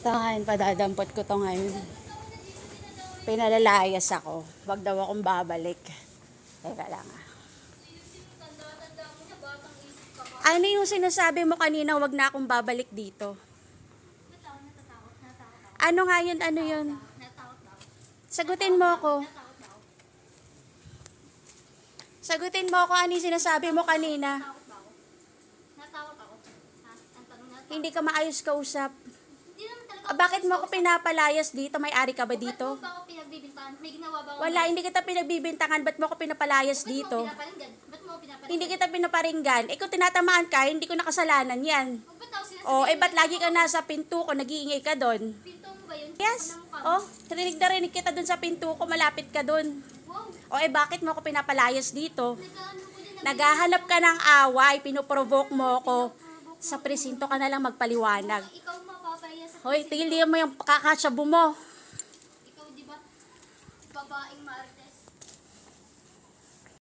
Tangahin, padadampot ko to ngayon. Pinalalayas ako. Wag daw akong babalik. Teka lang ah. Ano yung sinasabi mo kanina, wag na akong babalik dito? Ano nga yun, ano yun? Sagutin mo ako. Sagutin mo ako, ano yung sinasabi mo kanina? Hindi ka maayos kausap. Bakit mo ako pinapalayas dito? May-ari ka ba dito? Ba't mo ba ako pinagbibintangan? May ginawa ba ako? Wala, hindi kita pinagbibintangan. Ba't mo ako pinapalayas dito? Ba't mo pinaparinggan? Hindi kita pinaparinggan. Kung tinatamaan ka, hindi ko nakasalanan yan. Ba't ako sinasabi? Ba't lagi ka nasa pinto ko, nag-iingay ka doon? Pinto mo ba yun? Yes. Ano mo ka? Rinig na rinig kita doon sa pinto ko, malapit ka doon. Wow. Bakit mo ako pinapalayas dito? Nagkaano ko din. Naghahanap ka ng away, pinoprovoke mo ako. Sa presinto ka na lang magpaliwanag. Ikaw mapapaya sa Hoy, tigil mo yung kakasyabu mo. Ikaw di ba? Babaeng Martes.